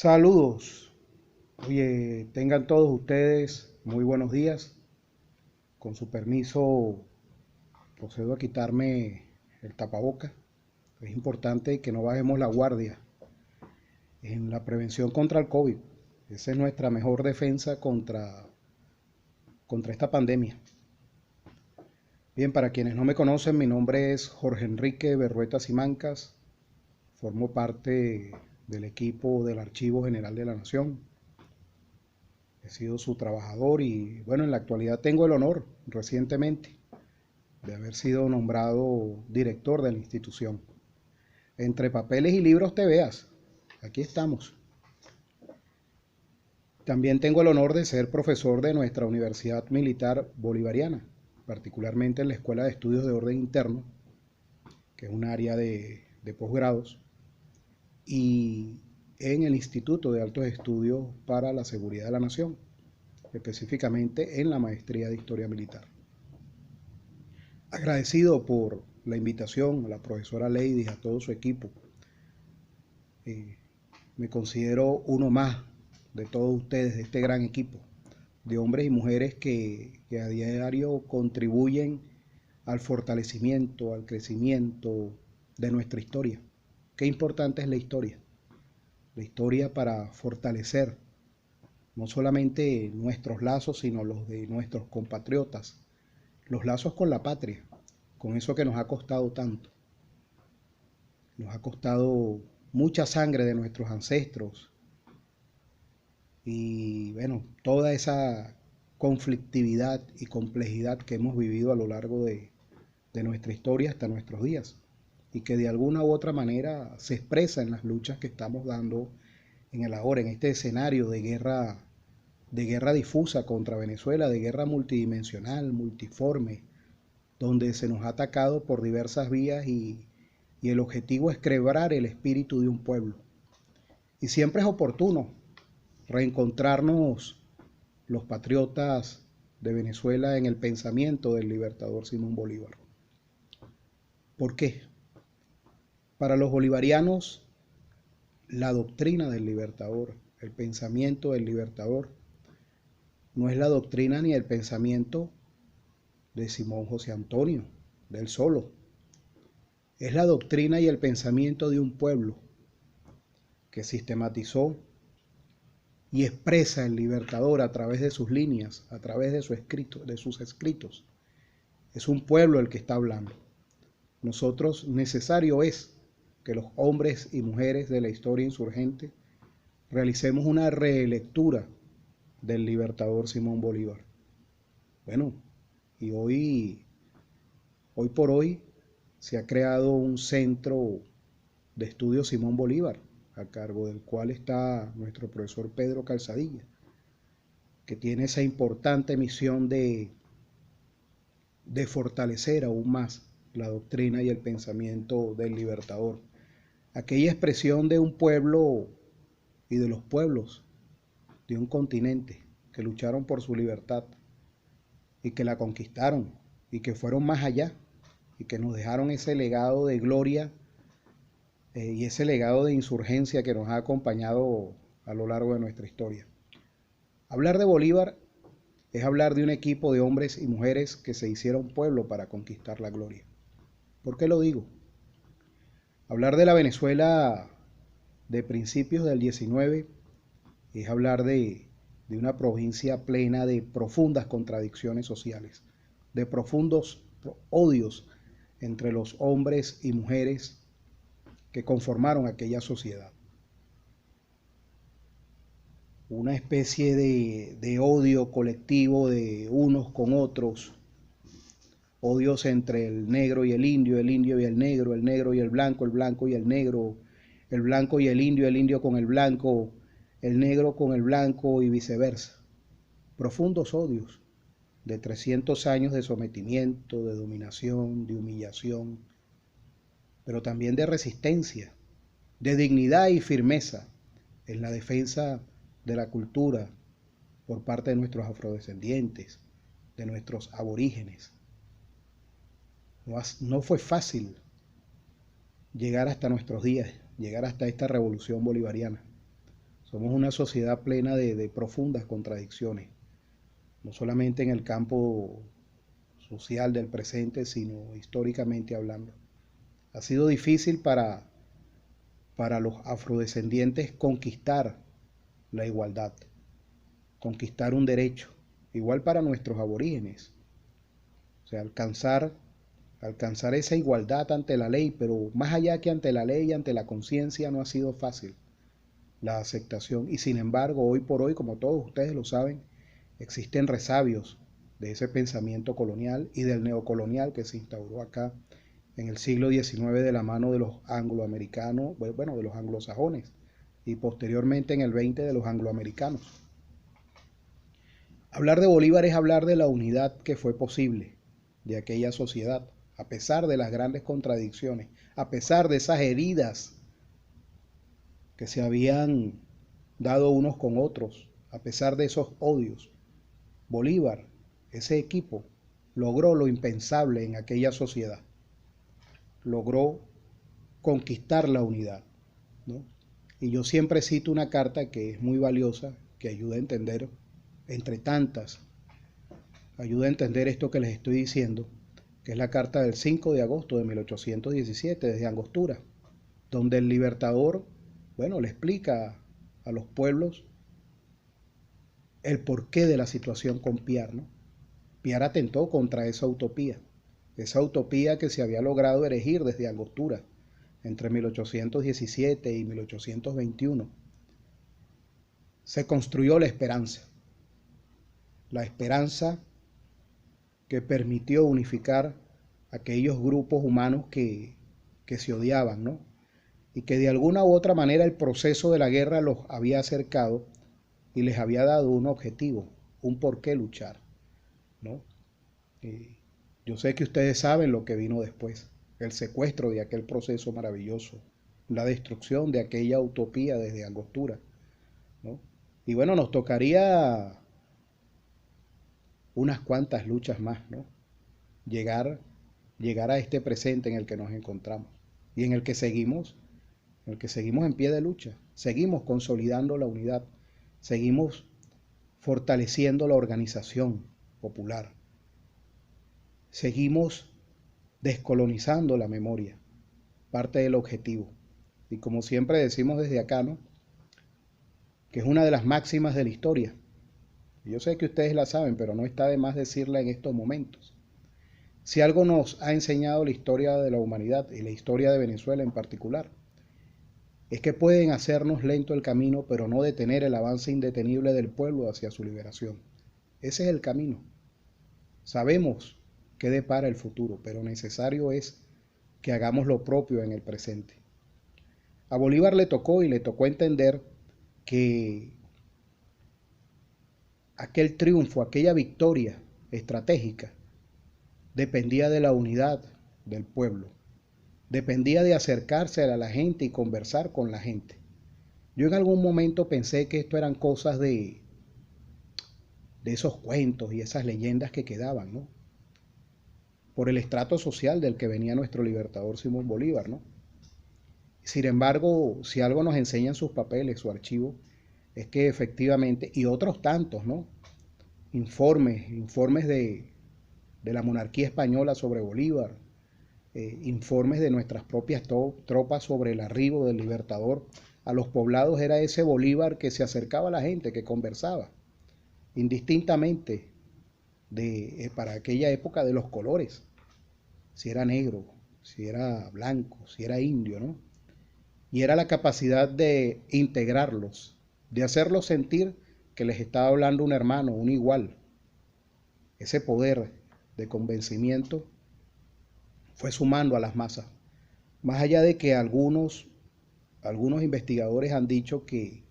Saludos. Oye, tengan todos ustedes muy buenos días. Con su permiso, procedo a quitarme el tapaboca. Es importante que no bajemos la guardia en la prevención contra el COVID. Esa es nuestra mejor defensa contra esta pandemia. Bien, para quienes no me conocen, mi nombre es Jorge Enrique Berrueta Simancas. Formo parte del equipo del Archivo General de la Nación. He sido su trabajador y bueno, en la actualidad tengo el honor recientemente de haber sido nombrado director de la institución. Entre papeles y libros te veas, aquí estamos. También tengo el honor de ser profesor de nuestra Universidad Militar Bolivariana, particularmente en la Escuela de Estudios de Orden Interno, que es un área de posgrados, y en el Instituto de Altos Estudios para la Seguridad de la Nación, específicamente en la maestría de Historia Militar. Agradecido por la invitación a la profesora Lady y a todo su equipo. Me considero uno más de todos ustedes, de este gran equipo, de hombres y mujeres que a diario contribuyen al fortalecimiento, al crecimiento de nuestra historia. Qué importante es la historia para fortalecer no solamente nuestros lazos, sino los de nuestros compatriotas, los lazos con la patria, con eso que nos ha costado tanto. Nos ha costado mucha sangre de nuestros ancestros y bueno, toda esa conflictividad y complejidad que hemos vivido a lo largo de nuestra historia hasta nuestros días y que de alguna u otra manera se expresa en las luchas que estamos dando en el ahora, en este escenario de guerra difusa contra Venezuela, de guerra multidimensional, multiforme, donde se nos ha atacado por diversas vías y el objetivo es quebrar el espíritu de un pueblo. Y siempre es oportuno reencontrarnos los patriotas de Venezuela en el pensamiento del libertador Simón Bolívar. ¿Por qué? Para los bolivarianos, la doctrina del libertador, el pensamiento del libertador, no es la doctrina ni el pensamiento de Simón José Antonio, del solo. Es la doctrina y el pensamiento de un pueblo que sistematizó y expresa el libertador a través de sus líneas, a través de sus escritos. Es un pueblo el que está hablando. Nosotros necesario es que los hombres y mujeres de la historia insurgente realicemos una relectura del libertador Simón Bolívar. Bueno, y hoy por hoy se ha creado un centro de estudios Simón Bolívar, a cargo del cual está nuestro profesor Pedro Calzadilla, que tiene esa importante misión de fortalecer aún más la doctrina y el pensamiento del libertador. Aquella expresión de un pueblo y de los pueblos de un continente que lucharon por su libertad y que la conquistaron y que fueron más allá y que nos dejaron ese legado de gloria y ese legado de insurgencia que nos ha acompañado a lo largo de nuestra historia. Hablar de Bolívar es hablar de un equipo de hombres y mujeres que se hicieron pueblo para conquistar la gloria. ¿Por qué lo digo? Hablar de la Venezuela de principios del 19 es hablar de una provincia plena de profundas contradicciones sociales, de profundos odios entre los hombres y mujeres que conformaron aquella sociedad. Una especie de odio colectivo de unos con otros, odios entre el negro y el indio y el negro y el blanco y el negro, el blanco y el indio con el blanco, el negro con el blanco y viceversa. Profundos odios de 300 años de sometimiento, de dominación, de humillación, pero también de resistencia, de dignidad y firmeza en la defensa de la cultura por parte de nuestros afrodescendientes, de nuestros aborígenes. No fue fácil llegar hasta nuestros días, llegar hasta esta revolución bolivariana. Somos una sociedad plena de profundas contradicciones, no solamente en el campo social del presente, sino históricamente hablando. Ha sido difícil para los afrodescendientes conquistar la igualdad, conquistar un derecho, igual para nuestros aborígenes. O sea, alcanzar esa igualdad ante la ley, pero más allá que ante la ley, ante la conciencia, no ha sido fácil la aceptación. Y sin embargo, hoy por hoy, como todos ustedes lo saben, existen resabios de ese pensamiento colonial y del neocolonial que se instauró acá en el siglo XIX de la mano de los angloamericanos, bueno, de los anglosajones, y posteriormente en el XX de los angloamericanos. Hablar de Bolívar es hablar de la unidad que fue posible de aquella sociedad, a pesar de las grandes contradicciones, a pesar de esas heridas que se habían dado unos con otros, a pesar de esos odios. Bolívar, ese equipo, logró lo impensable en aquella sociedad. Logró conquistar la unidad, ¿no? Y yo siempre cito una carta que es muy valiosa, que ayuda a entender, entre tantas, ayuda a entender esto que les estoy diciendo, que es la carta del 5 de agosto de 1817 desde Angostura, donde el libertador, bueno, le explica a los pueblos el porqué de la situación con Piar, ¿no? Piar atentó contra esa utopía que se había logrado erigir desde Angostura entre 1817 y 1821. Se construyó la esperanza que permitió unificar aquellos grupos humanos que se odiaban, ¿no? Y que de alguna u otra manera el proceso de la guerra los había acercado y les había dado un objetivo, un por qué luchar, ¿no? Yo sé que ustedes saben lo que vino después, el secuestro de aquel proceso maravilloso, la destrucción de aquella utopía desde Angostura, ¿no? Y bueno, nos tocaría unas cuantas luchas más, ¿no? Llegar, llegar a este presente en el que nos encontramos y en el que seguimos en pie de lucha, seguimos consolidando la unidad, seguimos fortaleciendo la organización popular, seguimos descolonizando la memoria, parte del objetivo. Y como siempre decimos desde acá, ¿no? Que es una de las máximas de la historia. Yo sé que ustedes la saben, pero no está de más decirla en estos momentos. Si algo nos ha enseñado la historia de la humanidad y la historia de Venezuela en particular, es que pueden hacernos lento el camino, pero no detener el avance indetenible del pueblo hacia su liberación. Ese es el camino. Sabemos qué depara el futuro, pero necesario es que hagamos lo propio en el presente. A Bolívar le tocó y le tocó entender que aquel triunfo, aquella victoria estratégica, dependía de la unidad del pueblo, dependía de acercarse a la gente y conversar con la gente. Yo en algún momento pensé que esto eran cosas de esos cuentos y esas leyendas que quedaban, ¿no? Por el estrato social del que venía nuestro libertador Simón Bolívar, ¿no? Sin embargo, si algo nos enseñan sus papeles, su archivo, es que efectivamente, y otros tantos, ¿no? Informes de la monarquía española sobre Bolívar, informes de nuestras propias tropas sobre el arribo del libertador a los poblados, era ese Bolívar que se acercaba a la gente, que conversaba, indistintamente para aquella época de los colores, si era negro, si era blanco, si era indio, ¿no? Y era la capacidad de integrarlos, de hacerlos sentir que les estaba hablando un hermano, un igual. Ese poder de convencimiento fue sumando a las masas. Más allá de que algunos investigadores han dicho que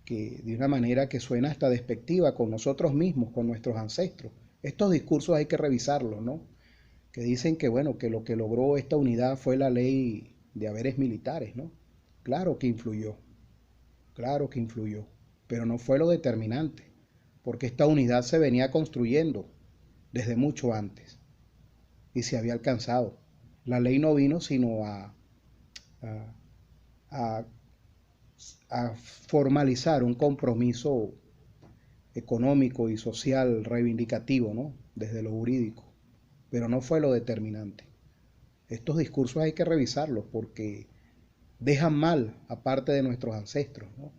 de una manera que suena hasta despectiva con nosotros mismos, con nuestros ancestros. Estos discursos hay que revisarlos, ¿no? Que dicen que, bueno, que lo que logró esta unidad fue la ley de haberes militares, ¿no? Claro que influyó, pero no fue lo determinante, porque esta unidad se venía construyendo desde mucho antes y se había alcanzado. La ley no vino sino a a formalizar un compromiso económico y social reivindicativo, ¿no? Desde lo jurídico, pero no fue lo determinante. Estos discursos hay que revisarlos porque dejan mal a parte de nuestros ancestros, ¿no?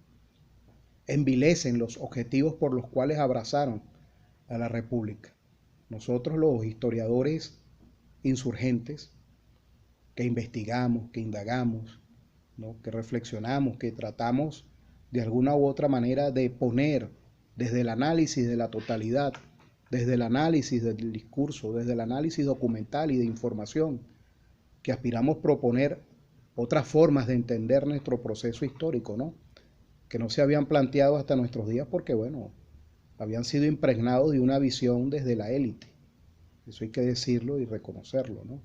Envilecen los objetivos por los cuales abrazaron a la República. Nosotros los historiadores insurgentes, que investigamos, que indagamos, ¿no? Que reflexionamos, que tratamos de alguna u otra manera de poner desde el análisis de la totalidad, desde el análisis del discurso, desde el análisis documental y de información, que aspiramos a proponer otras formas de entender nuestro proceso histórico, ¿no? Que no se habían planteado hasta nuestros días porque, bueno, habían sido impregnados de una visión desde la élite. Eso hay que decirlo y reconocerlo, ¿no?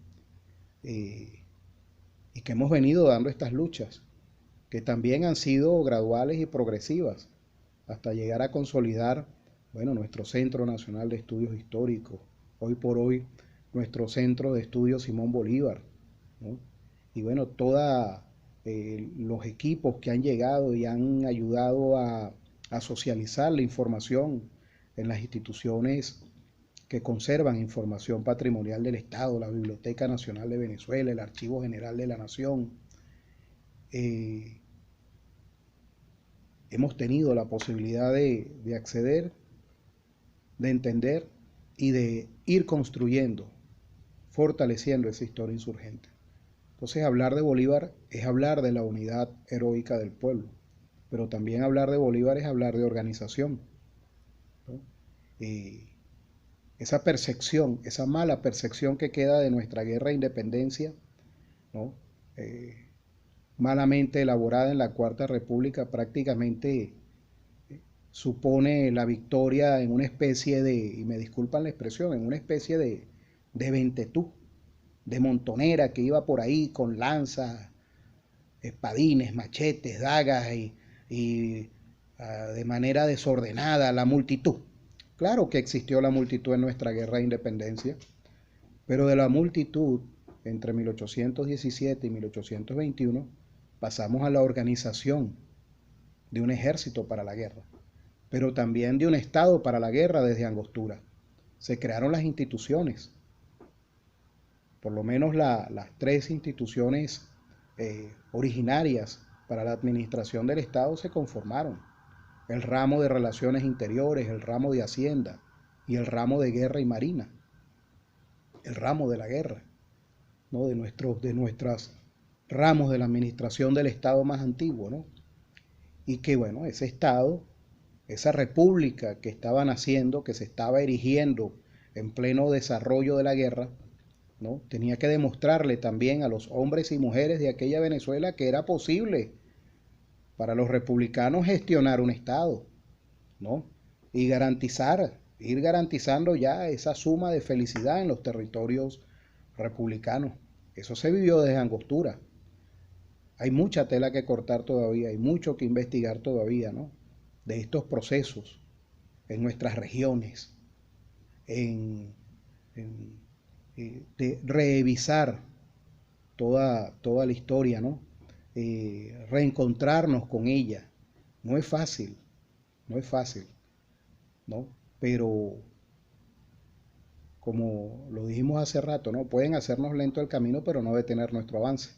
Y que hemos venido dando estas luchas, que también han sido graduales y progresivas, hasta llegar a consolidar, bueno, nuestro Centro Nacional de Estudios Históricos, hoy por hoy nuestro Centro de Estudios Simón Bolívar, ¿no? Y bueno, todos los equipos que han llegado y han ayudado a socializar la información en las instituciones que conservan información patrimonial del Estado, la Biblioteca Nacional de Venezuela, el Archivo General de la Nación. Hemos tenido la posibilidad de acceder, de entender y de ir construyendo, fortaleciendo esa historia insurgente. Entonces, hablar de Bolívar es hablar de la unidad heroica del pueblo, pero también hablar de Bolívar es hablar de organización, ¿no? Esa percepción, esa mala percepción que queda de nuestra guerra de independencia, ¿no? Malamente elaborada en la Cuarta República, prácticamente supone la victoria en una especie de, y me disculpan la expresión, en una especie de ventetú, de montonera que iba por ahí con lanzas, espadines, machetes, dagas y de manera desordenada la multitud. Claro que existió la multitud en nuestra guerra de independencia, pero de la multitud entre 1817 y 1821 pasamos a la organización de un ejército para la guerra, pero también de un Estado para la guerra desde Angostura. Se crearon las instituciones, por lo menos las tres instituciones originarias para la administración del Estado se conformaron. El ramo de Relaciones Interiores, el ramo de Hacienda y el ramo de Guerra y Marina. El ramo de la guerra, ¿no? De nuestros ramos de la administración del Estado más antiguo, ¿no? Y que, bueno, ese Estado, esa república que estaba naciendo, que se estaba erigiendo en pleno desarrollo de la guerra, ¿no? Tenía que demostrarle también a los hombres y mujeres de aquella Venezuela que era posible para los republicanos gestionar un Estado, ¿no? Y ir garantizando ya esa suma de felicidad en los territorios republicanos. Eso se vivió desde Angostura. Hay mucha tela que cortar todavía, hay mucho que investigar todavía, ¿no? De estos procesos en nuestras regiones, en, en de revisar toda la historia, ¿no? Reencontrarnos con ella. No es fácil, no es fácil, ¿no? Pero como lo dijimos hace rato, ¿no? Pueden hacernos lento el camino, pero no detener nuestro avance.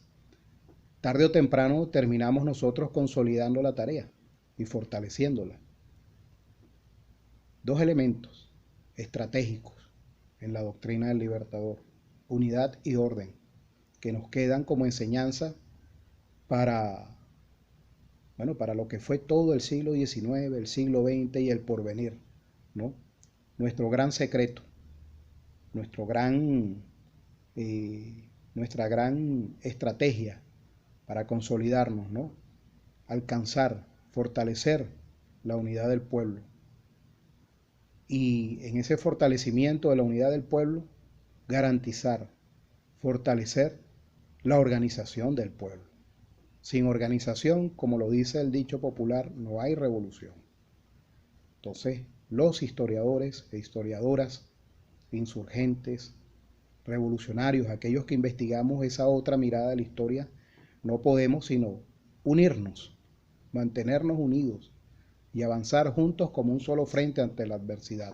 Tarde o temprano terminamos nosotros consolidando la tarea y fortaleciéndola. Dos elementos estratégicos en la doctrina del Libertador: unidad y orden, que nos quedan como enseñanza para, bueno, para lo que fue todo el siglo XIX, el siglo XX y el porvenir, ¿no? Nuestro gran secreto, nuestro gran, nuestra gran estrategia para consolidarnos, ¿no? Alcanzar, fortalecer la unidad del pueblo. Y en ese fortalecimiento de la unidad del pueblo, garantizar, fortalecer la organización del pueblo. Sin organización, como lo dice el dicho popular, no hay revolución. Entonces, los historiadores e historiadoras, insurgentes, revolucionarios, aquellos que investigamos esa otra mirada de la historia, no podemos sino unirnos mantenernos unidos y avanzar juntos como un solo frente ante la adversidad,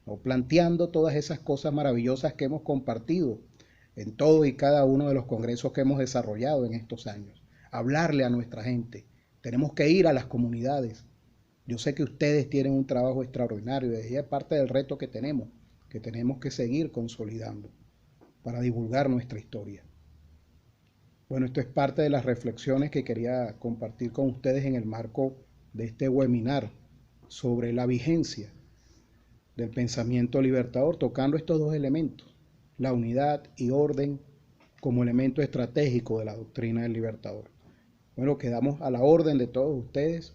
o planteando todas esas cosas maravillosas que hemos compartido en todos y cada uno de los congresos que hemos desarrollado en estos años. Hablarle a nuestra gente. Tenemos que ir a las comunidades. Yo sé que ustedes tienen un trabajo extraordinario y es parte del reto que tenemos que seguir consolidando para divulgar nuestra historia. Bueno, esto es parte de las reflexiones que quería compartir con ustedes en el marco de este webinar sobre la vigencia del pensamiento libertador, tocando estos dos elementos, la unidad y orden como elemento estratégico de la doctrina del libertador. Bueno, quedamos a la orden de todos ustedes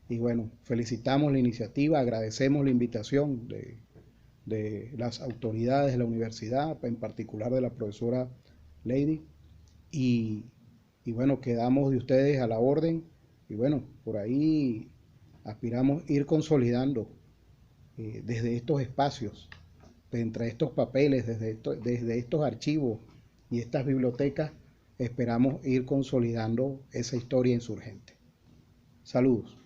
y bueno, felicitamos la iniciativa, agradecemos la invitación de las autoridades de la universidad, en particular de la profesora Lady, y, y bueno, quedamos de ustedes a la orden y bueno, por ahí aspiramos a ir consolidando desde estos espacios, entre estos papeles, desde estos archivos y estas bibliotecas, esperamos ir consolidando esa historia insurgente. Saludos.